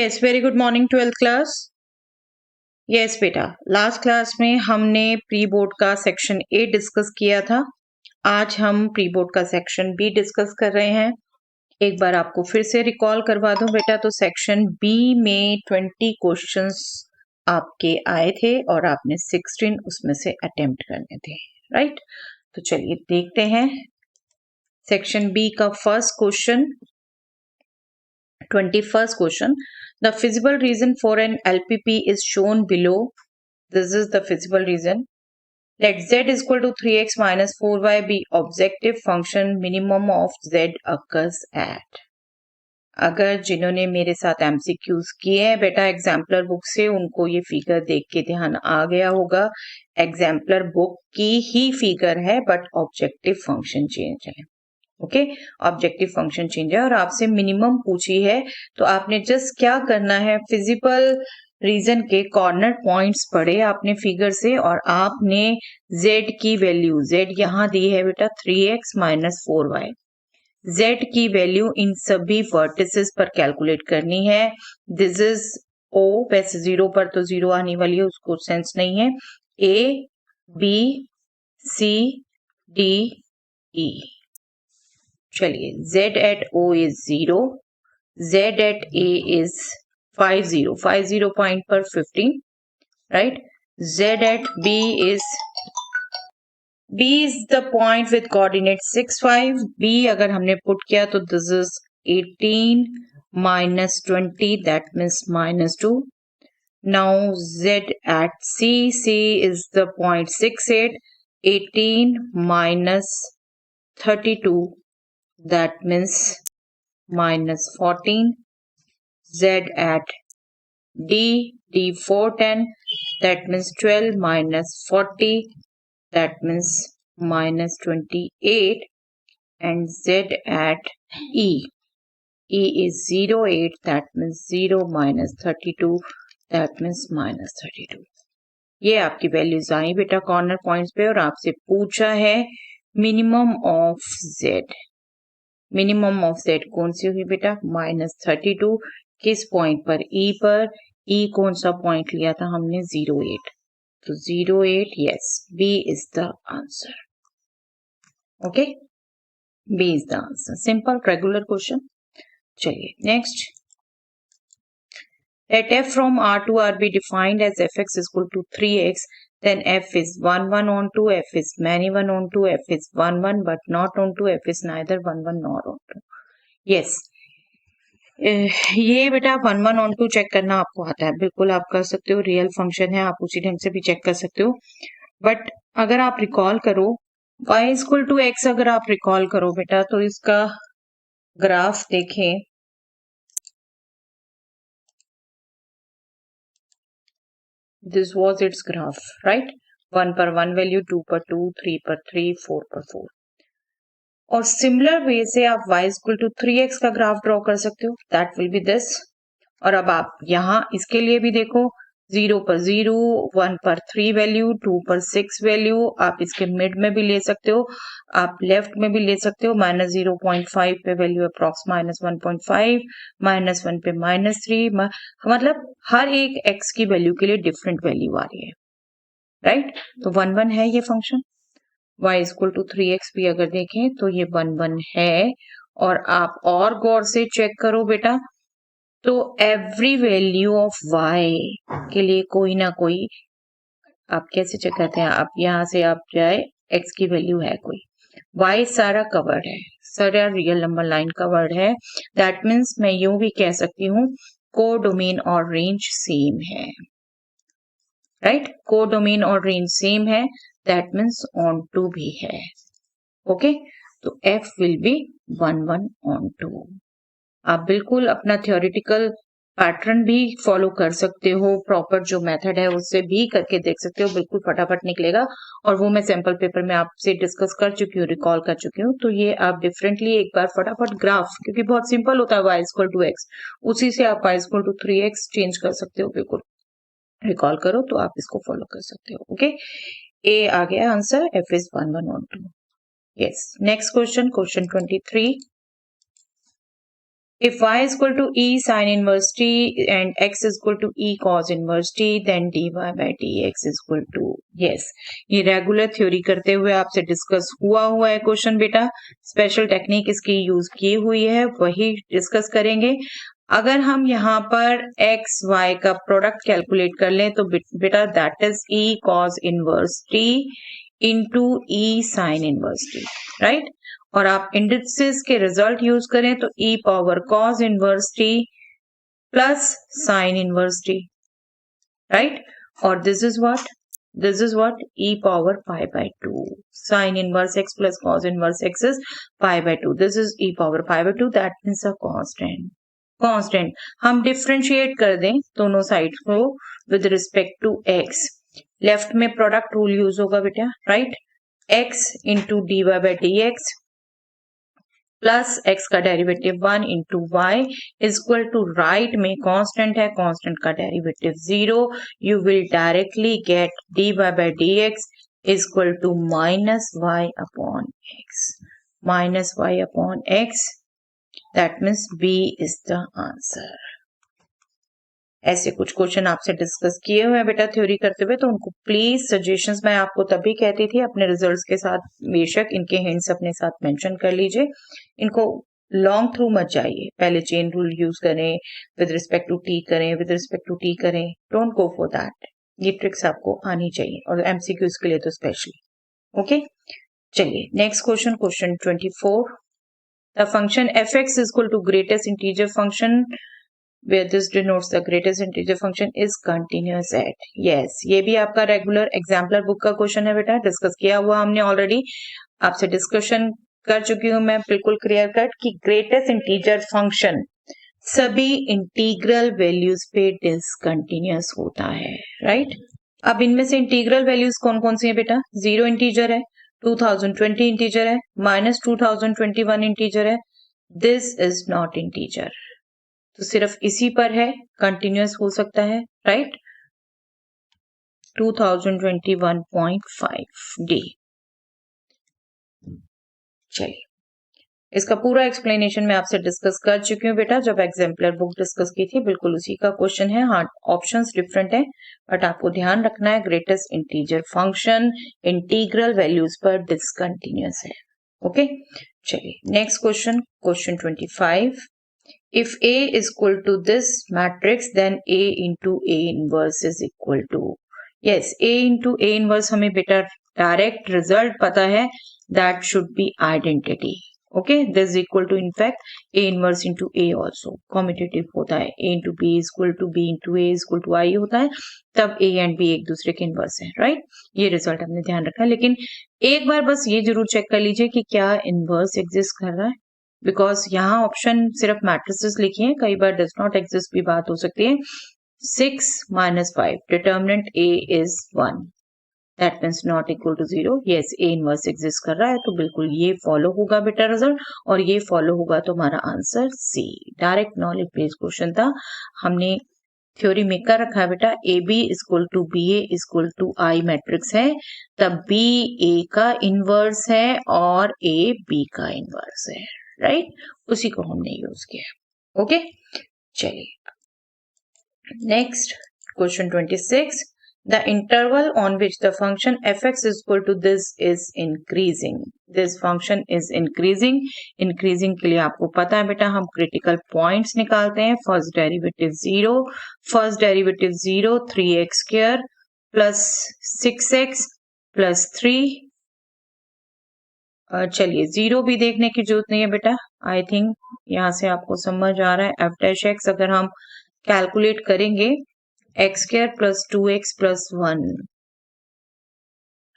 Yes, very good morning 12th class. Yes बेटा, last class में हमने प्री बोर्ड का सेक्शन ए डिस्कस किया था। आज हम प्री बोर्ड का सेक्शन बी डिस्कस कर रहे हैं। एक बार आपको फिर से रिकॉल करवा दूं बेटा, तो सेक्शन बी में 20 क्वेश्चंस आपके आए थे और आपने 16 उसमें से अटेम्प्ट करने थे, राइट। तो चलिए देखते हैं सेक्शन बी का first question. 21st question. The feasible reason for an LPP is shown below. This is the feasible reason. Let z is equal to 3x minus 4y be objective function minimum of z occurs at. अगर जिन्होंने मेरे साथ MCQs किए हैं बेटा exemplar book से, उनको ये फिगर देख के ध्यान आ गया होगा। एग्जाम्पलर बुक की ही फिगर है बट ऑब्जेक्टिव फंक्शन चेंज है। ओके, ऑब्जेक्टिव फंक्शन चेंज है और आपसे मिनिमम पूछी है, तो आपने जस्ट क्या करना है, फिजिबल रीजन के कॉर्नर पॉइंट्स पढ़े आपने फिगर से और आपने z की वैल्यू, z यहां दी है बेटा 3x माइनस 4y, z की वैल्यू इन सभी वर्टिसेस पर कैलकुलेट करनी है। दिस इज o, वैसे 0 पर तो 0 आने वाली है, उसको सेंस नहीं है। a b c d e, चलिए z at o is 0, z at a is 50 point पर 15, right? z at b is the point with coordinate 6 5, b अगर हमने पुट किया तो this is 18 minus 20, that means minus 2. Now z at c is the point 6 8, 18 minus 32, that means minus 14. Z at d 410, that means 12 minus 40, that means minus 28. And z at e is 0 8, that means 0 minus 32, that means minus 32. ये आपकी values आई बेटा corner points पे और आपसे पूछा है minimum of z। Minimum of z कौन सी हुई बेटा, -32। किस पॉइंट पर, e पर। e कौन सा पॉइंट लिया था हमने, 0 8, तो 0 8, yes, b is the answer. Okay, b is the answer, simple regular question. चलिए next. Let f from R to R be defined as fx is equal to 3x, then f is 1 1 onto, f is many 1 onto, f is 1 1 but not onto, f is neither 1 1 nor onto. Yes, ये बेटा 1 1 onto check करना आपको आता है, बिल्कुल आप कर सकते हो, रियल फंक्शन है, आप उसी ढंग से भी चेक कर सकते हो। बट अगर आप रिकॉल करो y is equal to x, अगर आप रिकॉल करो बेटा तो इसका ग्राफ देखें, this was its graph, right? 1 पर 1 वैल्यू, 2 पर 2, 3 पर 3, 4 पर 4। और सिमिलर वे से आप y इक्वल टू 3x का ग्राफ ड्रॉ कर सकते हो, दैट विल बी दिस। और अब आप यहाँ इसके लिए भी देखो, 0 पर 0, 1 पर 3 वैल्यू, 2 पर 6 वैल्यू, आप इसके मिड में भी ले सकते हो, आप लेफ्ट में भी ले सकते हो। -0.5 पे वैल्यू अप्रॉक्स -1.5, -1 पे -3, मतलब हर एक x की वैल्यू के लिए डिफरेंट वैल्यू आ रही है, राइट? तो 1 1 है ये function. y equal to 3x भी अगर देखें तो ये 1 1 है। और आप और गौर से चेक करो बेटा, तो एवरी वैल्यू ऑफ y के लिए कोई ना कोई, आप कैसे चेक करते हैं, आप यहाँ से आप जाए x की वैल्यू है कोई, y सारा कवर्ड है, सारा रियल नंबर लाइन कवर्ड है। दैट मीन्स मैं यूं भी कह सकती हूँ कोडोमेन और रेंज सेम है, राइट? कोडोमेन और रेंज सेम है, दैट मीन्स ऑन टू भी है। ओके, तो f will be 1 1 onto. आप बिल्कुल अपना थ्योरेटिकल पैटर्न भी फॉलो कर सकते हो, प्रॉपर जो मेथड है उससे भी करके देख सकते हो, बिल्कुल फटाफट निकलेगा। और वो मैं सैंपल पेपर में आपसे डिस्कस कर चुकी हूँ, रिकॉल कर चुकी हूँ। तो ये आप डिफरेंटली एक बार फटाफट ग्राफ, क्योंकि बहुत सिंपल होता है y इक्वल टू x, उसी से आप y equal to 3x change कर सकते हो, बिल्कुल रिकॉल करो तो आप इसको फॉलो कर सकते हो। ओके, ए आ गया answer, f is 1 1 on 2। Yes, next question, question 23। If y is equal to e sin inverse t and x is equal to e cos inverse t, then dy by dx is equal to, yes, ये regular theory करते हुए आपसे discuss हुआ है question बेटा, special technique इसकी use की हुई है, वही डिस्कस करेंगे। अगर हम यहाँ पर x y का प्रोडक्ट कैलकुलेट कर लें तो बेटा that is e cos inverse t into e sin inverse t, right. और आप इंडिसेस के रिजल्ट यूज करें तो e power cos inverse t plus sin inverse t, right. और this is what e power pi by 2 sin inverse x plus cos inverse x is pi by 2, this is e power pi by 2, that means a constant हम differentiate कर दें दोनों side को with respect to x, left में product rule use होगा बेटा, right. x into D Y by D X plus x का derivative 1 into Y is equal to, right में कांस्टेंट है, कांस्टेंट का derivative 0, you will directly get dy by dx is equal to minus y upon x, that means B is the answer. ऐसे कुछ question आपसे discuss किए हुए हैं बेटा थ्योरी करते हुए, तो उनको प्लीज सजेशंस मैं आपको तभी कहती थी अपने रिजल्ट्स के साथ बेशक इनके हिंट्स अपने साथ मेंशन कर लीजिए, इनको लॉन्ग थ्रू मत जाइए, पहले चेन रूल यूज करें, विद रिस्पेक्ट टू टी करें, डोंट गो फॉर दैट, ये ट्रिक्स आपको आनी चाहिए और एमसीक्यूज के लिए तो स्पेशली, ओके। चलिए next question 24, the function fx is equal to greatest integer function where this denotes the greatest integer function is continuous at, yes, ये भी आपका रेगुलर एग्जाम्पलर बुक का क्वेश्चन है बेटा, डिस्कस किया हुआ हमने ऑलरेडी, आपसे डिस्कशन कर चुकी हूं मैं बिल्कुल क्लियर कट कि ग्रेटेस्ट इंटीजर फंक्शन सभी इंटीग्रल वैल्यूज पे डिसकंटिन्यूअस होता है, राइट। अब इनमें से इंटीग्रल वैल्यूज कौन कौन सी है बेटा, 0 इंटीजर है, 2020 इंटीजर है, -2021 इंटीजर है, दिस इज नॉट इंटीजर, तो सिर्फ इसी पर है कंटिन्यूअस हो सकता है, राइट। 2021.5 डी, चलिए इसका पूरा एक्सप्लेनेशन मैं आपसे डिस्कस कर चुकी हूँ बेटा, जब एग्जाम्पलर बुक डिस्कस की थी, बिल्कुल उसी का क्वेश्चन है, हाँ ऑप्शंस डिफरेंट है बट आपको ध्यान रखना है greatest integer function integral values पर डिसकंटिन्यूअस है, ओके। चलिए next question 25, if A is equal to this matrix then A into A inverse is equal to, yes, A into A inverse हमें बेटा डायरेक्ट रिजल्ट पता है, that should be identity, okay, this is equal to in fact A inverse into A also commutative होता है, A into B is equal to B into A is equal to I होता है, तब A and B एक दूसरे के inverse है, right, ये रिजल्ट हमने ध्यान रखा है, लेकिन एक बार बस ये जरूर चेक कर लीजिए कि क्या इनवर्स एग्जिस्ट कर रहा है, बिकॉज यहाँ ऑप्शन सिर्फ मैट्रिसेस लिखी है, कई बार डज नॉट एग्जिस्ट भी बात हो सकती है। 6 - 5 determinant A is 1, that means not equal to 0, yes A inverse exist कर रहा है, तो बिल्कुल ये फॉलो होगा बेटा रिजल्ट, और ये फॉलो होगा तो हमारा answer C, direct knowledge based question था, हमने थ्योरी में कर रखा है बेटा, AB equal to BA equal to I matrix है, तब B A का इनवर्स है और A B का इनवर्स है, राइट, उसी को हमने यूज किया, ओके। चलिए next question 26, the interval on which the function fx is equal to this is increasing, this function is increasing, increasing के लिए आपको पता है बेटा हम क्रिटिकल पॉइंट्स निकालते हैं, first derivative 0 3x square plus 6x plus 3, चलिए 0 भी देखने की जरूरत नहीं है बेटा, आई थिंक यहाँ से आपको समझ आ रहा है, एफ डैश एक्स अगर हम कैलकुलेट करेंगे x square plus 2x plus 1,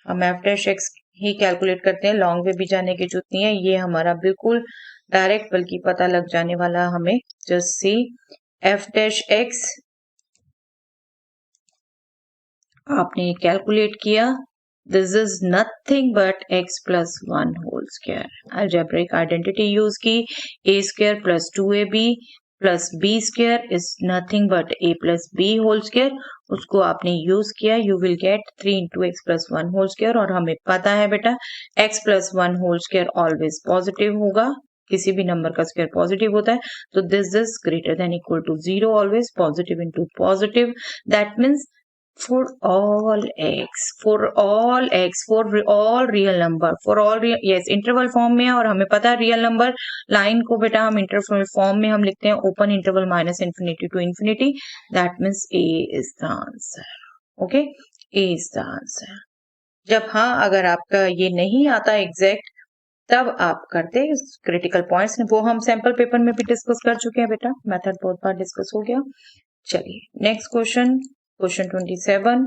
हम एफ डैश एक्स ही कैलकुलेट करते हैं, लॉन्ग वे भी जाने की जरूरत नहीं है, ये हमारा बिल्कुल डायरेक्ट बल्कि पता लग जाने वाला हमें, just C F dash X आपने कैलकुलेट किया, this is nothing but x plus 1 whole square, algebraic identity use की, a square plus 2ab plus b square is nothing but a plus b whole square, उसको आपने use किया, you will get 3 into x plus 1 whole square, और हमें पता है बेटा x plus 1 whole square always positive होगा, किसी भी नंबर का स्क्वायर पॉजिटिव होता है, तो this is greater than equal to 0 always, positive into positive, that means for all x, for all real number, for all real, yes interval form में है, और हमें पता है रियल नंबर लाइन को बेटा हम इंटरवल फॉर्म में हम लिखते हैं open interval minus infinity to infinity, that means A is the answer. Okay, A is the answer. जब हाँ अगर आपका ये नहीं आता एग्जैक्ट, तब आप करते क्रिटिकल पॉइंट्स, वो हम सैंपल पेपर में भी डिस्कस कर चुके हैं बेटा, मेथड बहुत बार डिस्कस हो गया. चलिए next question, Question 27.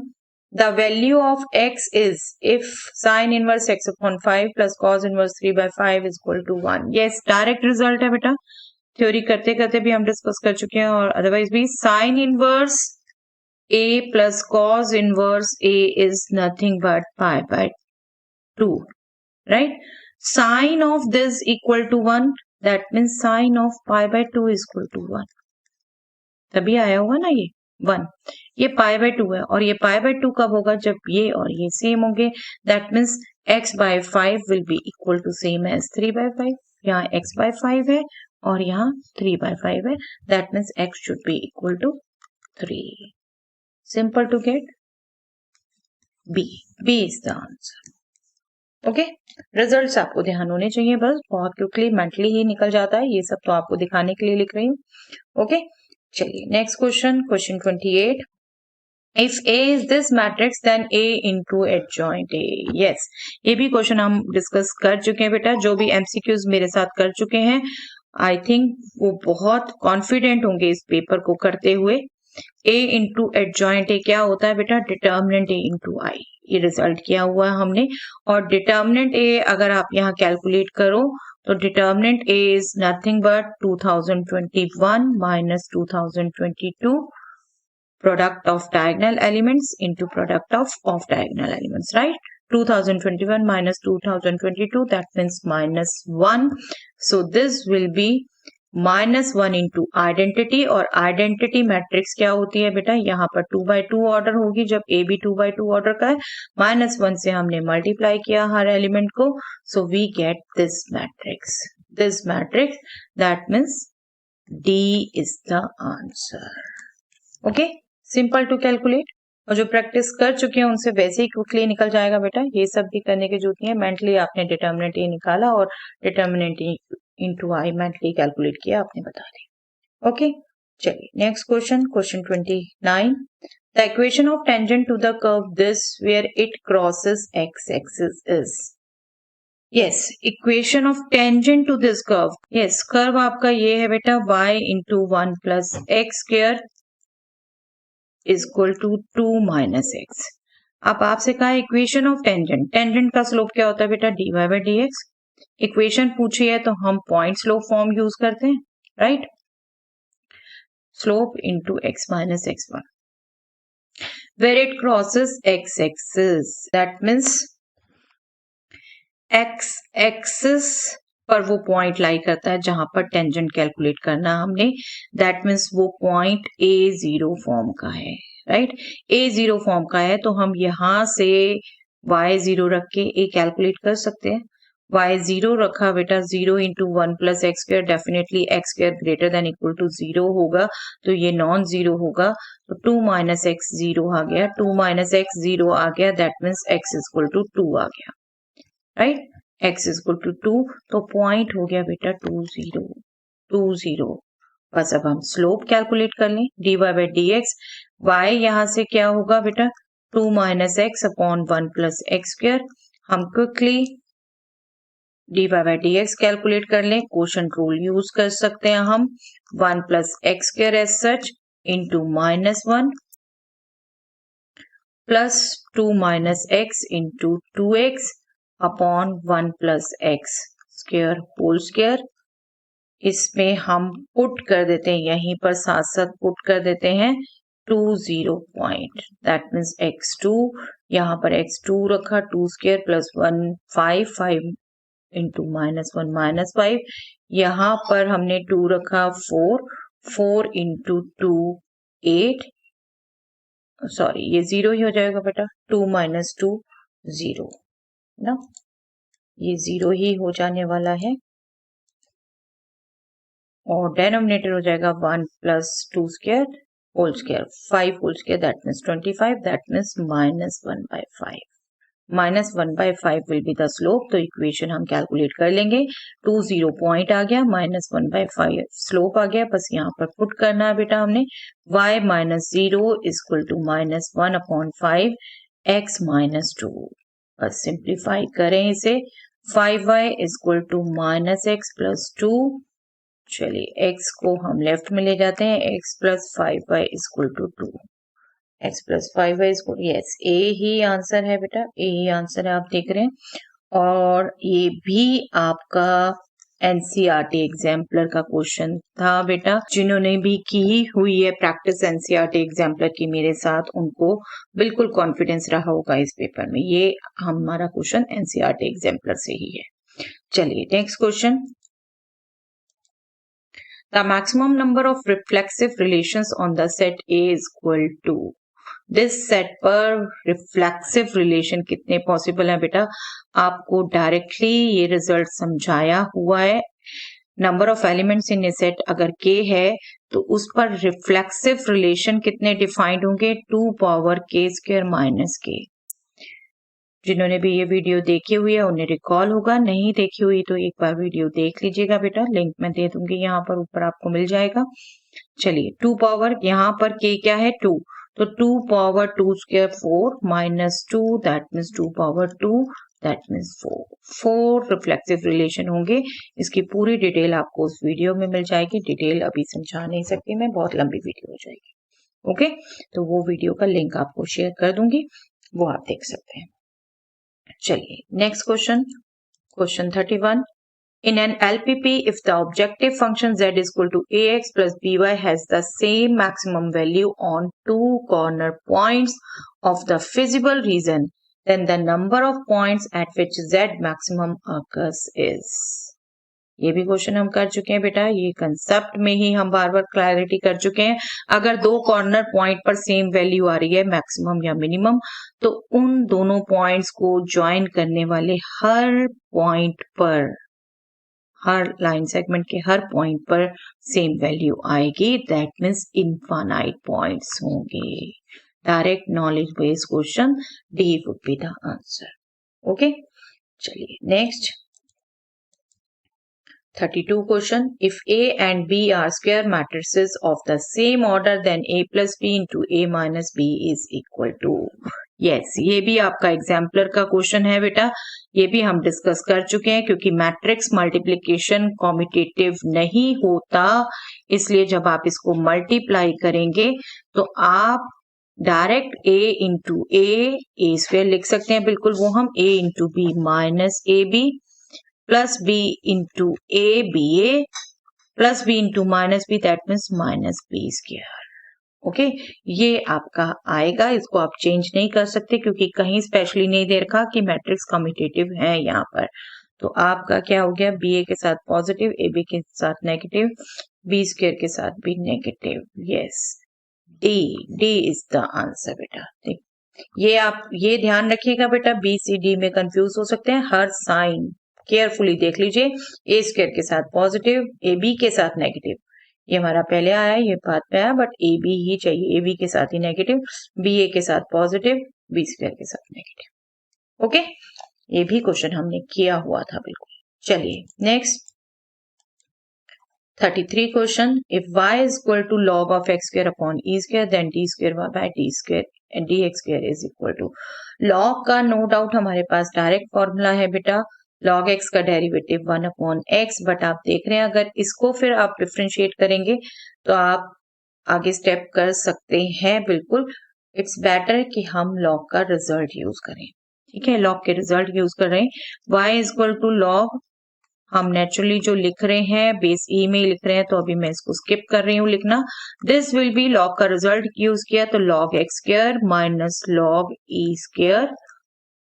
The value of x is if sin inverse x upon 5 plus cos inverse 3 by 5 is equal to 1. Yes, direct result है बेटा, थ्योरी करते करते भी हम डिस्कस कर चुके हैं, और अदरवाइज भी sin inverse a plus cos inverse a is nothing but pi by 2, right? Sin of this equal to 1, that means sin of pi by 2 is equal to 1. तभी आया होगा ना ये 1. ये पाई बाय 2 है, और ये पाई बाय 2 कब होगा, जब ये और ये सेम होंगे, that means x by 5 will be equal to same as 3 by 5. यहाँ x बाय 5 है और यहाँ 3 बाय 5 है, that means x should be equal to 3. Simple to get, B is the answer. Okay, results आपको ध्यान होने चाहिए, बस बहुत क्विकली मेंटली ही निकल जाता है, ये सब तो आपको दिखाने के लिए लिख रही हूँ. ओके, चलिए next question, question 28. If A is this matrix, then A into adjoint A. Yes, ये भी क्वेश्चन हम डिस्कस कर चुके हैं बेटा, जो भी MCQs मेरे साथ कर चुके हैं, आई थिंक वो बहुत कॉन्फिडेंट होंगे इस पेपर को करते हुए. A into adjoint A क्या होता है बेटा, डिटर्मिनेंट A into I. ये रिजल्ट किया हुआ है हमने, और डिटर्मिनेंट A अगर आप यहाँ कैलकुलेट करो तो determinant A is nothing but 2021 minus 2022 product of diagonal elements into product of off diagonal elements, right? 2021 minus 2022, that means minus 1. So this will be minus 1 into identity, और identity matrix क्या होती है बेटा, यहाँ पर 2 by 2 order होगी, जब A भी 2 by 2 ऑर्डर का है, minus 1 से हमने मल्टीप्लाई किया हर एलिमेंट को, so we get this matrix, that means D is the answer. Okay, simple to calculate, और जो प्रैक्टिस कर चुके हैं उनसे वैसे ही क्विकली निकल जाएगा बेटा, ये सब भी करने की जरूरत है. मेंटली आपने डिटर्मिनेंट ए निकाला और determinant into I mentally calculate किया, आपने बता दी. ओके, चलिए next question, question 29. The equation of tangent to the curve this where it crosses X axis is. Yes, equation of tangent to this curve, yes curve आपका ये है बेटा y into 1 plus X square is equal to 2 minus x. अब आपसे कहा equation of tangent, tangent का slope क्या होता है बेटा, dy by dx. इक्वेशन पूछी है तो हम पॉइंट स्लोप फॉर्म यूज करते हैं, right? Slope into x minus x1 where it crosses x axis, that means x axis पर वो पॉइंट लाई करता है जहां पर टेंजेंट कैलकुलेट करना हमने, दैट मीन्स वो पॉइंट A0 फॉर्म का है, राइट? A0 फॉर्म का है, तो हम यहां से y0 रख के A कैलकुलेट कर सकते हैं. y0 रखा बेटा, 0 into 1 plus X square, definitely X square greater than equal to 0 होगा, तो ये नॉन जीरो होगा, तो 2 माइनस एक्स 0 आ गया, 2 माइनस एक्स 0 आ गया, that means x is equal to 2 आ गया, right? x is equal to 2, तो पॉइंट हो गया बेटा 2 0. बस अब हम स्लोप कैलकुलेट कर लें, dy by dx. y यहां से क्या होगा बेटा, 2 minus X upon 1 plus X square. हम quickly dy by dx calculate कर लें, कोशेंट रूल यूज कर सकते हैं हम, 1 plus X square as such into minus 1 plus 2 minus X into 2x upon 1 plus X square whole square. इसमें हम put कर देते हैं, यहीं पर साथ साथ पुट कर देते हैं 2 0 पॉइंट, दैट मीन्स x2, यहाँ पर x2 रखा, 2 square plus 1 5 into minus 1 minus 5, यहाँ पर हमने 2 रखा, 4 इंटू 2 8, सॉरी ये 0 ही हो जाएगा बेटा, 2 माइनस 2 0 ना, ये 0 ही हो जाने वाला है. और डेनोमिनेटर हो जाएगा 1 plus 2 square whole square 5 whole square that means 25 that means -1/5 -1/5 will be the slope. तो इक्वेशन हम कैलकुलेट कर लेंगे। 20 पॉइंट आ गया, -1/5 स्लोप आ गया, बस यहाँ पर पुट करना है बेटा हमने y -0 इक्वल टू -1/5 x -2। बस सिंप्लीफाई करें इसे, 5y इक्वल टू -x + 2। चलिए x को हम लेफ्ट में ले जाते हैं, x + 5y equal to 2, x + 5y equal, yes A ही आंसर है बेटा, ए ही आंसर है, आप देख रहे हैं। और ये भी आपका एनसीईआरटी एग्जाम्पलर का क्वेश्चन था बेटा। जिन्होंने भी की हुई है प्रैक्टिस एनसीईआरटी एग्जाम्पलर की मेरे साथ, उनको बिल्कुल कॉन्फिडेंस रहा होगा इस पेपर में। ये हमारा क्वेश्चन एनसीईआरटी एग्जाम्पलर से ही है। चलिए next question. The maximum number of reflexive relations on the set A is equal to, this set पर reflexive relation कितने possible हैं बेटा? आपको directly ये result समझाया हुआ है। Number of elements in a set अगर K है तो उस पर reflexive relation कितने defined होंगे? 2 power K square minus K। जिन्होंने भी ये वीडियो देखी हुई है उन्हें रिकॉल होगा, नहीं देखी हुई तो एक बार वीडियो देख लीजिएगा बेटा, लिंक मैं दे दूंगी यहाँ पर ऊपर आपको मिल जाएगा। चलिए 2 पावर, यहाँ पर k क्या है 2, तो 2 power 2 square 4 minus 2 that means 2 power 2 that means 4 reflexive relation होंगे। इसकी पूरी डिटेल आपको उस वीडियो में मिल जाएगी। डिटेल अभी समझा नहीं सकती मैं, बहुत लंबी वीडियो हो जाएगी। ओके, तो वो वीडियो का लिंक आपको शेयर कर दूंगी, वो आप देख सकते हैं। चलिए next question, question 31। In an LPP, if the objective function z is equal to ax plus by has the same maximum value on two corner points of the feasible region, then the number of points at which z maximum occurs is। ये भी question हम कर चुके हैं बेटा, ये concept में ही हम बार बार क्लैरिटी कर चुके हैं। अगर दो कॉर्नर पॉइंट पर सेम वैल्यू आ रही है मैक्सिमम या मिनिमम, तो उन दोनों पॉइंट्स को ज्वाइन करने वाले हर पॉइंट पर, हर लाइन सेगमेंट के हर पॉइंट पर सेम वैल्यू आएगी, दैट मीन्स इनफाइनाइट पॉइंट्स होंगे। Direct knowledge based question, D would be the answer. Okay, चलिए next 32 question. If A and B are square matrices of the same order, then A plus B into A minus B is equal to, yes, ये भी आपका exemplar का question है बेटा। ये भी हम डिस्कस कर चुके हैं, क्योंकि मैट्रिक्स मल्टीप्लिकेशन कॉम्यूटेटिव नहीं होता, इसलिए जब आप इसको मल्टीप्लाई करेंगे तो आप direct A into A square लिख सकते हैं, बिल्कुल वो हम A into B minus A B plus B into A B A plus B into minus B that means minus B square. Okay, ये आपका आएगा, इसको आप चेंज नहीं कर सकते क्योंकि कहीं स्पेशली नहीं दे रखा कि मैट्रिक्स कम्यूटेटिव है यहाँ पर। तो आपका क्या हो गया, बी ए के साथ पॉजिटिव, ए बी के साथ नेगेटिव, बी स्क्वायर के साथ भी negative. Yes, D is the answer बेटा। ये आप ये ध्यान रखिएगा बेटा, बी सी डी में कंफ्यूज हो सकते हैं, हर साइन केयरफुली देख लीजिए। ए स्क्वायर के साथ पॉजिटिव, ए बी के साथ नेगेटिव, ये हमारा पहले आया, ये बाद में आया, बट ए बी ही चाहिए, ए बी के साथ ही नेगेटिव, बी ए के साथ पॉजिटिव, बी स्क्वायर के साथ नेगेटिव। ओके, ये भी क्वेश्चन हमने किया हुआ था बिल्कुल। चलिए next 33 question. If y is equal to log of x square upon e square, then d square y by d square and dx square is equal to, log का no doubt हमारे पास direct formula है बेटा, log x का derivative 1 upon x, but आप देख रहे हैं अगर इसको फिर आप डिफ्रेंशिएट करेंगे तो आप आगे स्टेप कर सकते हैं बिल्कुल। इट्स बेटर कि हम log का रिजल्ट यूज करें, ठीक है, log के रिजल्ट यूज कर रहे हैं। y is equal to log, हम नेचुरली जो लिख रहे हैं बेस ई में लिख रहे हैं, तो अभी मैं इसको स्किप कर रही हूँ लिखना। दिस विल बी, log का रिजल्ट यूज किया तो log x square minus log e square,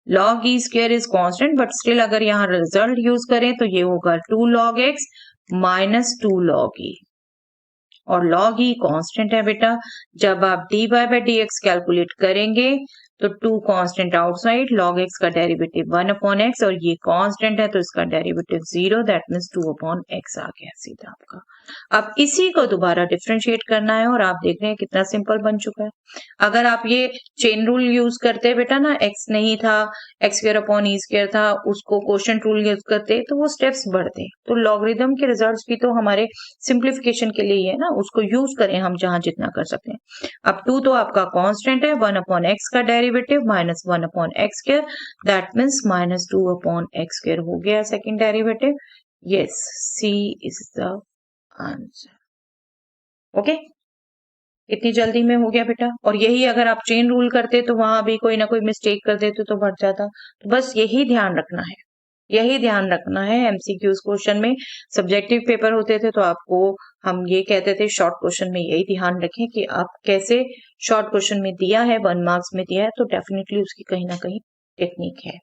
log e square is constant, but still अगर यहाँ रिजल्ट यूज करें तो ये होगा 2 log x minus 2 log e, और log e कांस्टेंट है बेटा। जब आप dy by dx कैलकुलेट करेंगे तो 2 कांस्टेंट आउटसाइड, log x का डेरिवेटिव 1 अपॉन x और ये कांस्टेंट है तो इसका derivative 0, that means 2 upon x आ गया सीधा आपका। अब इसी को दोबारा डिफरेंशिएट करना है और आप देख रहे हैं कितना सिंपल बन चुका है। अगर आप ये चेन रूल यूज करते बेटा ना, x नहीं था, x square upon E square था, उसको क्वोशंट रूल यूज करते तो वो स्टेप्स बढ़ते। तो लॉगरिथम के रिजल्ट्स भी तो हमारे सिंप्लीफिकेशन के लिए ही है ना, उसको यूज करें हम जहां जितना कर सकते हैं। अब 2 तो आपका कांस्टेंट है, 1 अपॉन x का derivative minus 1 upon x square, that means minus 2 upon x square हो गया second derivative. Yes, C is the answer. Okay, इतनी जल्दी में हो गया बेटा। और यही अगर आप चेन रूल करते तो वहां भी कोई ना कोई मिस्टेक कर देते तो बढ़ जाता। तो बस यही ध्यान रखना है, यही ध्यान रखना है। एमसीक्यूज क्वेश्चन में सब्जेक्टिव पेपर होते थे तो आपको हम ये कहते थे शॉर्ट क्वेश्चन में यही ध्यान रखें कि आप कैसे शॉर्ट क्वेश्चन में दिया है 1 मार्क्स में दिया है तो डेफिनेटली उसकी कहीं ना कहीं टेक्निक है।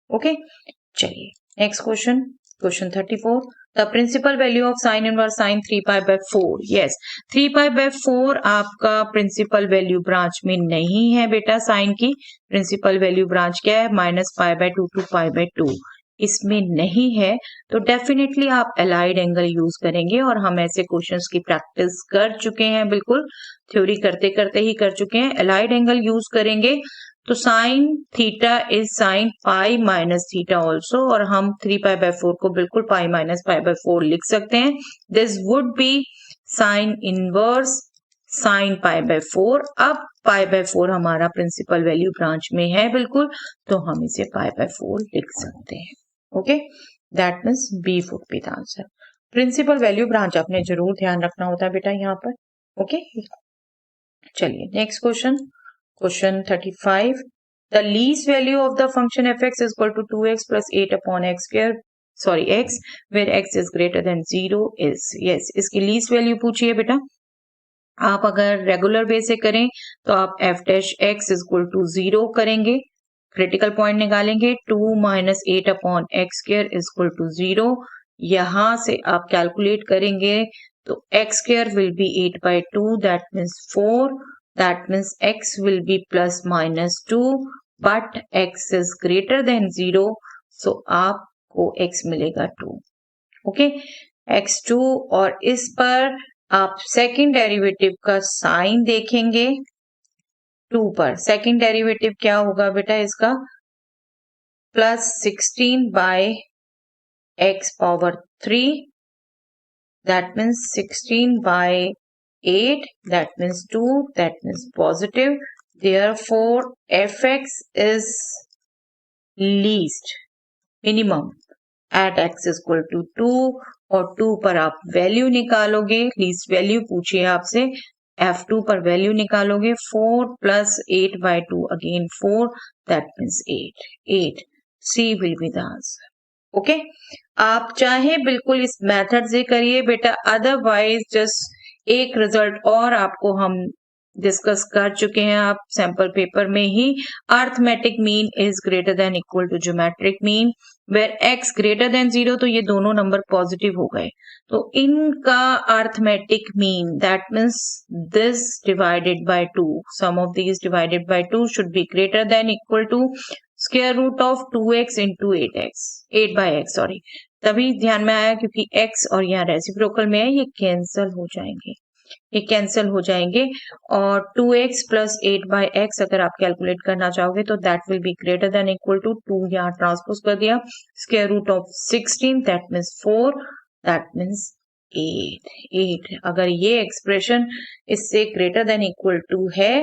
ओके, चलिए next question, question 34। The principal value of sine inverse sine 3 pi by 4। Yes, 3 pi by 4 आपका प्रिंसिपल वैल्यू ब्रांच में नहीं है बेटा। साइन की प्रिंसिपल वैल्यू ब्रांच क्या है? Minus pi by 2 to pi by 2 इसमें नहीं है। तो डेफिनेटली आप एलाइड एंगल यूज करेंगे और हम ऐसे क्वेश्चंस की प्रैक्टिस कर चुके हैं, बिल्कुल थ्योरी करते करते ही कर चुके हैं। एलाइड एंगल यूज करेंगे तो sine theta is sine pi minus theta also, और हम 3 पाई बाय 4 को बिल्कुल पाई माइनस पाई बाय 4 लिख सकते हैं। This would be sign inverse sine pi by 4। अब पाई बाय 4 हमारा प्रिंसिपल वैल्यू ब्रांच में है बिल्कुल, तो हम इसे पाई बाय 4 लिख सकते हैं। Okay, that means B would be the answer. Principal value branch आपने जरूर ध्यान रखना होता है बेटा यहाँ पर। ओके, चलिए next question, question 35। The least value of the function fx is equal to 2x plus 8 upon x square, sorry x, where x is greater than 0 is। yes, इसकी लीस्ट वैल्यू पूछिए बेटा। आप अगर रेगुलर वे से करें तो आप f dash x is equal to 0 करेंगे, क्रिटिकल पॉइंट निकालेंगे, 2 minus 8 upon x square is equal to 0। यहां से आप कैलकुलेट करेंगे तो x square will be 8 by 2, that means 4, that means x will be plus minus 2 but x is greater than 0, so आपको x मिलेगा 2। Okay, x2, और इस पर आप सेकेंड डेरिवेटिव का साइन देखेंगे 2 पर। सेकेंड डेरिवेटिव क्या होगा बेटा इसका? Plus 16 by x power 3, that means 16 by 8, that means 2, that means positive. Therefore fx is least minimum at x is equal to 2, और 2 पर आप वैल्यू निकालोगे, लीस्ट वैल्यू पूछिए आपसे, f2 पर वैल्यू निकालोगे 4 plus 8 by 2 again 4, that means 8। C will be the answer। Okay, आप चाहे बिल्कुल इस मेथड से करिए बेटा, अदरवाइज जस्ट एक रिजल्ट और आपको हम डिस्कस कर चुके हैं आप सैंपल पेपर में ही। Arithmetic mean is greater than equal to geometric mean, where x greater than 0, तो ये दोनों नंबर पॉजिटिव हो गए, तो इनका arithmetic mean that means this divided by 2, sum of these divided by 2 should be greater than equal to square root of 2x into 8 by x, sorry, तभी ध्यान में आया क्योंकि x और यहाँ रेसिप्रोकल में है, ये कैंसल हो जाएंगे, ये कैंसल हो जाएंगे। और 2x प्लस 8 बाय x अगर आप कैलकुलेट करना चाहोगे तो that will be greater than equal to 2, यहाँ ट्रांसपोज कर दिया, square root of 16, that means 4, that means 8। अगर ये एक्सप्रेशन इससे ग्रेटर देन इक्वल टू है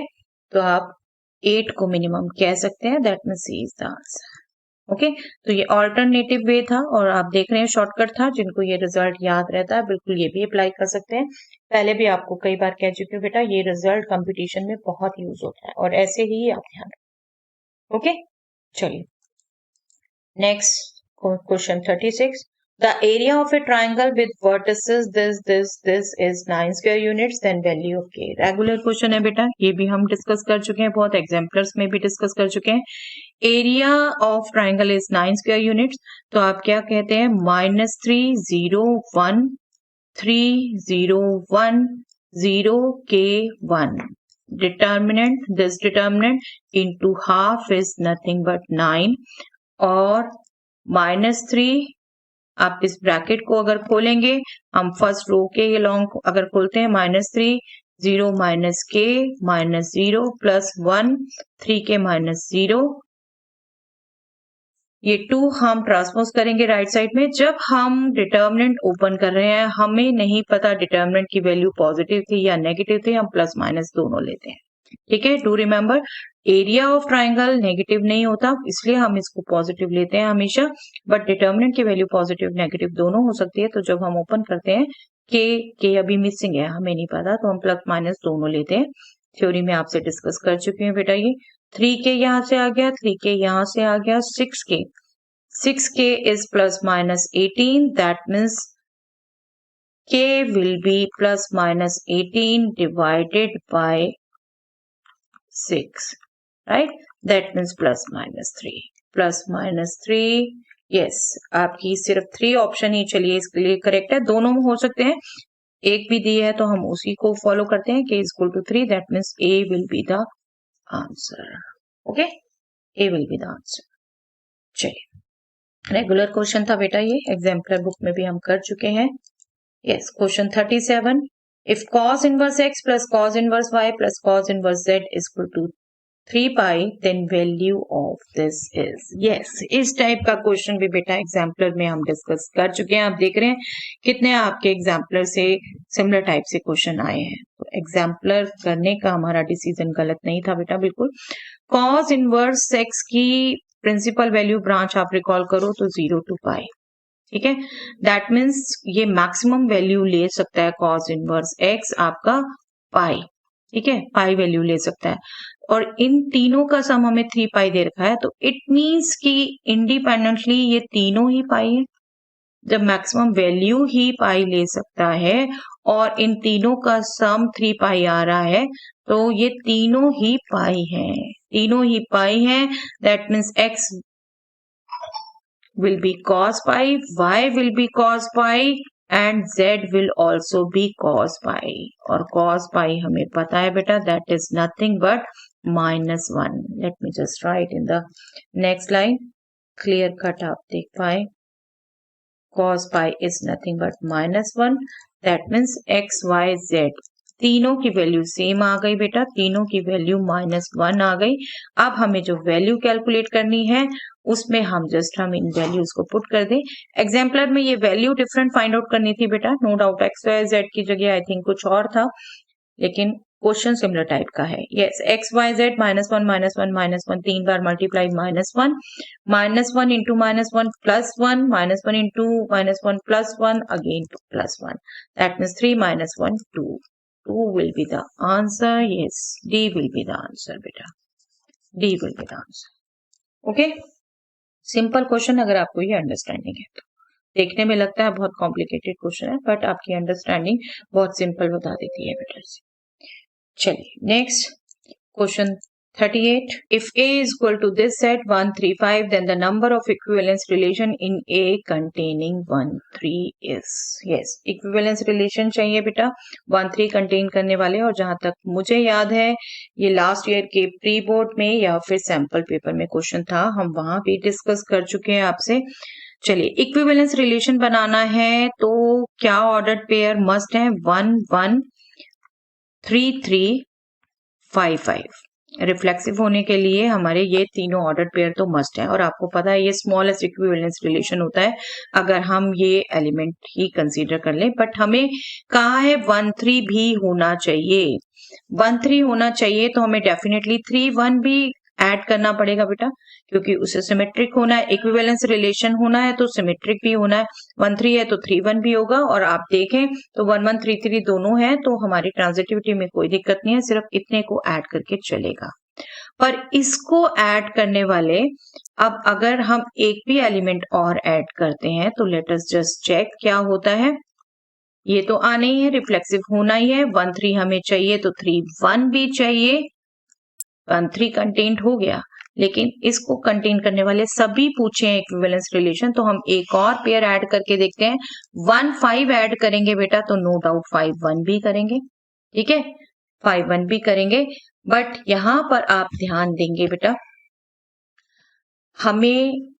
तो आप 8 को मिनिमम कह सकते हैं, that means C is the answer. Okay, तो ये ऑल्टरनेटिव वे था और आप देख रहे हैं शॉर्टकट था, जिनको ये रिजल्ट याद रहता है बिल्कुल ये भी अप्लाई कर सकते हैं। पहले भी आपको कई बार कह चुकी हूँ बेटा, ये रिजल्ट कंपटीशन में बहुत यूज होता है और ऐसे ही आप ध्यान रखें। ओके, चलिए next question 36। The area of a triangle with vertices this is 9 square units, then value of k। Regular question है बेटा, ये भी हम डिस्कस कर चुके हैं, बहुत एग्जाम्पलर्स में भी डिस्कस कर चुके हैं। Area of triangle is 9 square units, तो आप क्या कहते हैं? -3 0 1 3 0 1 0 k 1। determinant, this determinant into half is nothing but 9 और -3 आप इस ब्रैकेट को अगर खोलेंगे, हम फर्स्ट रो के ये लॉन्ग अगर खोलते हैं -3 0 -k -0 +1 3 के -0 ये 2 हम ट्रांसपोज करेंगे राइट साइड में। जब हम डिटर्मिनेंट ओपन कर रहे हैं हमें नहीं पता डिटर्मिनेंट की वैल्यू पॉजिटिव थी या नेगेटिव थी, हम प्लस माइनस दोनों लेते हैं। ठीक है, do remember area of triangle negative नहीं होता इसलिए हम इसको पॉजिटिव लेते हैं हमेशा, बट डिटर्मिनेंट की वैल्यू पॉजिटिव नेगेटिव दोनों हो सकती है। तो जब हम ओपन करते हैं के अभी मिसिंग है हमें नहीं पता तो हम प्लस माइनस दोनों लेते हैं। थ्योरी में आपसे डिस्कस कर चुके हैं बेटा, ये 3k यहाँ से आ गया, 3k यहाँ से आ गया, 6k is plus minus 18, that means k will be plus minus 18 divided by 6, right? That means plus minus 3, plus minus 3, yes, आपकी सिर्फ 3 ऑप्शन ही चलिए इसके लिए करेक्ट है, दोनों हो सकते हैं, एक भी दी है तो हम उसी को फॉलो करते हैं, k is equal to 3, that means A will be the answer. Okay, A will be the answer. चलिए रेगुलर क्वेश्चन था बेटा, ये एग्जाम्पलर बुक में भी हम कर चुके हैं। Yes, question 37, if cos inverse x plus cos inverse y plus cos inverse z is equal to 3 pi then value of this is. Yes, इस टाइप का क्वेश्चन भी बेटा एग्जाम्पलर में हम डिस्कस कर चुके हैं। आप देख रहे हैं कितने आपके एग्जाम्पलर से सिमिलर टाइप से क्वेश्चन आए हैं, तो एग्जाम्पलर करने का हमारा डिसीजन गलत नहीं था बेटा, बिल्कुल। cos इनवर्स x की प्रिंसिपल वैल्यू ब्रांच आप रिकॉल करो तो 0 to पाई, ठीक है, दैट मीन्स ये मैक्सिमम वैल्यू ले सकता है cos इनवर्स x आपका पाई, ठीक है, पाई वैल्यू ले सकता है, और इन तीनों का सम हमें 3 पाई दे रखा है, तो इट मीन्स कि इंडिपेंडेंटली ये तीनों ही पाई है। जब मैक्सिमम वैल्यू ही पाई ले सकता है और इन तीनों का सम 3 पाई आ रहा है तो ये तीनों ही पाई हैं, तीनों ही पाई हैं, that means x will be cos pi, y will be cos pi and z will also be cos pi, और cos pi हमें पता है बेटा that is nothing but -1. Let me just write in the next line, clear cut आप देख पाए, cos pi is nothing but -1, that means x, y, z तीनों की वैल्यू सेम आ गई बेटा, तीनों की वैल्यू -1 आ गई। अब हमें जो वैल्यू कैलकुलेट करनी है उसमें हम इन वैल्यूज को पुट कर दें। एग्जाम्पलर में ये वैल्यू डिफरेंट फाइंड आउट करनी थी बेटा, no doubt X Y Z की जगह आई थिंक कुछ और था, लेकिन क्वेश्चन सिमिलर टाइप का है। यस, एक्स वाई जेड -1 -1 3 बार multiply -1 into -1 +1 -1 into -1 +1 again +1, that means 3 -1 2 will be the answer. Yes, D will be the answer बेटा, D will be the answer. Okay, simple question अगर आपको ये understanding है तो। देखने में लगता है बहुत कॉम्प्लिकेटेड क्वेश्चन है बट आपकी अंडरस्टैंडिंग बहुत सिंपल बता देती है बेटा। चलिए next question 38, if A is equal to this set 1 3 5 then the number of equivalence relation in A containing 1 3 is। yes, equivalence relation चाहिए बेटा 1 3 कंटेन करने वाले, और जहां तक मुझे याद है ये लास्ट ईयर के प्री बोर्ड में या फिर सैंपल पेपर में क्वेश्चन था, हम वहां भी डिस्कस कर चुके हैं आपसे। चलिए इक्विवेलेंस रिलेशन बनाना है तो क्या ऑर्डर पेयर मस्ट है, 1 1 3 3 5 5। रिफ्लेक्सिव होने के लिए हमारे ये तीनों ऑर्डर पेयर तो मस्ट है, और आपको पता है ये स्मॉलेस्ट इक्विवेलेंस रिलेशन होता है अगर हम ये एलिमेंट ही कंसीडर कर लें, बट हमें कहा है 1 3 भी होना चाहिए, 1 3 होना चाहिए तो हमें डेफिनेटली 3 1 भी ऐड करना पड़ेगा बेटा, क्योंकि उसे सिमेट्रिक होना है, इक्विवेलेंस रिलेशन होना है तो सिमेट्रिक भी होना है, 1 3 है तो 3 1 भी होगा, और आप देखें तो 1 1 3 3 दोनों है तो हमारी ट्रांजिटिविटी में कोई दिक्कत नहीं है, सिर्फ इतने को ऐड करके चलेगा। पर इसको ऐड करने वाले अब अगर हम एक भी एलिमेंट और ऐड करते हैं तो लेट अस जस्ट चेक क्या होता है। ये तो आना ही है, रिफ्लेक्सिव होना ही है, 1 3 हमें चाहिए तो 3 1 भी चाहिए, 1 3 कंटेंट हो गया, लेकिन इसको कंटेन करने वाले सभी पूछे हैं इक्विवेलेंस रिलेशन, तो हम एक और पेयर ऐड करके देखते हैं। 1 5 ऐड करेंगे बेटा तो नो डाउट 5 1 भी करेंगे, ठीक है, 5 1 भी करेंगे, बट यहाँ पर आप ध्यान देंगे बेटा, हमें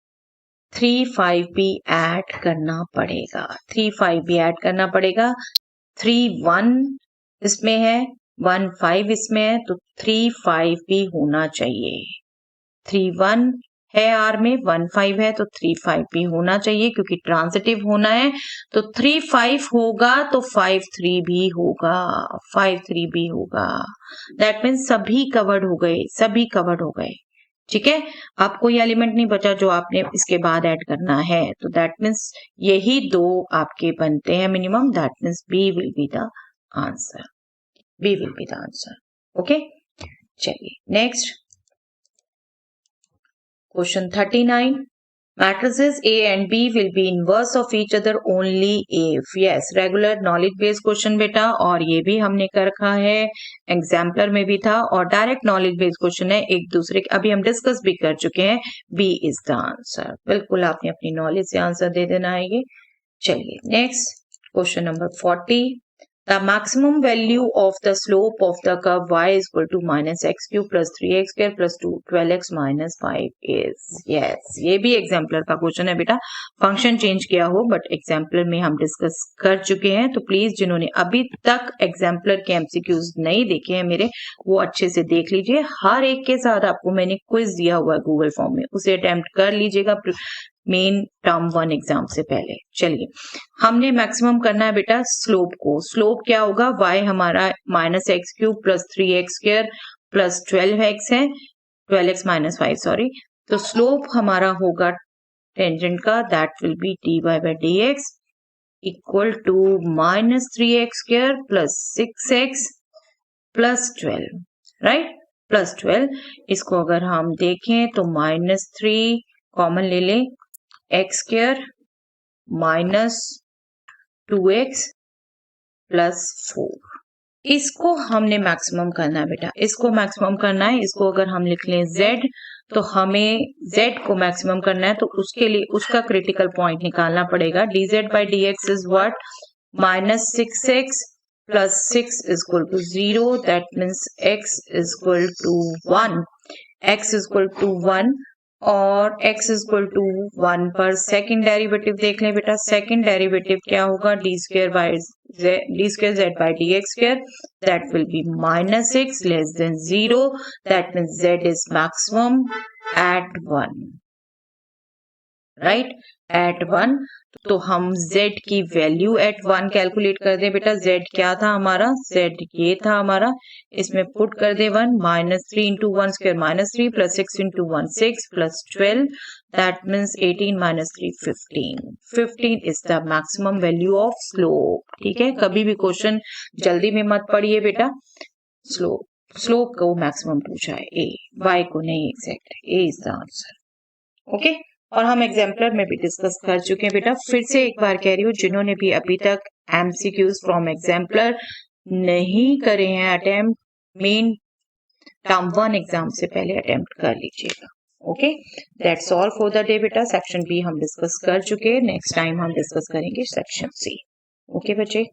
3 5 भी ऐड करना पड़ेगा, 3 5 भी ऐड करना पड़ेगा। 3 1 इसमें है, 1 5 इसमें है, तो 3 5 भी होना चाहिए। 3 1 है आर में, 1 5 है, तो 3 5 भी होना चाहिए, क्योंकि ट्रांजिटिव होना है। तो 3 5 होगा तो 5 3 भी होगा, 5 3 भी होगा। दैट मीन्स सभी कवर्ड हो गए, सभी कवर्ड हो गए। ठीक है, अब कोई एलिमेंट नहीं बचा जो आपने इसके बाद ऐड करना है, तो दैट मीन्स यही दो आपके बनते हैं minimum. That means B will be the answer, B will be the answer. Okay, चलिए next question 39। Matrices A and B will be inverse of each other only if, yes, regular knowledge based question बेटा, और ये भी हमने कर रखा है, exemplar में भी था, और डायरेक्ट नॉलेज बेस्ड क्वेश्चन है, एक दूसरे के अभी हम डिस्कस भी कर चुके हैं। बी इज द आंसर, बिल्कुल आपने अपनी नॉलेज से आंसर दे देना है ये। चलिए next question number 40। The maximum value of the slope of the curve y is equal to minus x cube plus 3x square plus 12x minus 5 is, yes, ये भी एग्जाम्पलर का क्वेश्चन है बेटा, फंक्शन चेंज किया हो, but exemplar में हम discuss कर चुके हैं। तो प्लीज जिन्होंने अभी तक एग्जाम्पलर के एमसीक्यूज नहीं देखे हैं मेरे, वो अच्छे से देख लीजिए। हर एक के साथ आपको मैंने क्विज दिया हुआ है गूगल फॉर्म में, उसे अटेम्प्ट कर लीजिएगा मेन टर्म 1 एग्जाम से पहले। चलिए, हमने मैक्सिमम करना है बेटा स्लोप को। स्लोप क्या होगा, y हमारा minus x cube plus 3x square plus 12x है, 12x माइनस 5 सॉरी। तो स्लोप हमारा होगा टेंजेंट का, that will be dy by dx equal to minus 3x square plus 6x plus 12, right, plus 12। इसको अगर हम देखें तो माइनस 3 कॉमन ले लें, x square minus 2x plus 4, इसको हमने मैक्सिमम करना है बेटा, इसको मैक्सिमम करना है। इसको अगर हम लिख लें z, तो हमें z को मैक्सिमम करना है, तो उसके लिए उसका क्रिटिकल पॉइंट निकालना पड़ेगा। dz by dx is what, minus 6x plus 6 is equal to 0, that means x is equal to 1, x is equal to 1, और x इज इक्वल टू 1 पर सेकंड डेरिवेटिव देख लें बेटा। सेकंड डेरिवेटिव क्या होगा, d square z by D x square, that will be minus 6 less than 0, that means z is maximum at 1, right, at 1। तो हम z की वैल्यू एट 1 कैलकुलेट कर दे बेटा। z क्या था हमारा, z ये था हमारा, इसमें पुट कर दे 1, minus 3 into 1 square minus 3 plus 6 into 1 6 plus 12, that means 18 minus 3 15, 15 is the maximum value of slope. ठीक है, कभी भी क्वेश्चन जल्दी में मत पढ़िए बेटा, स्लोप को मैक्सिमम पूछा है, ए, y को नहीं exact, A is the answer. Okay, और हम एग्जाम्पलर में भी डिस्कस कर चुके हैं बेटा। फिर से एक बार कह रही हूँ, जिन्होंने भी अभी तक एमसीक्यूज फ्रॉम एग्जाम्पलर नहीं करे हैं अटेम्प्ट, मेन टर्म 1 एग्जाम से पहले अटेम्प्ट कर लीजिएगा। Okay, that's all for the day बेटा। सेक्शन बी हम डिस्कस कर चुके हैं, नेक्स्ट टाइम हम डिस्कस करेंगे सेक्शन सी। ओके बच्चे।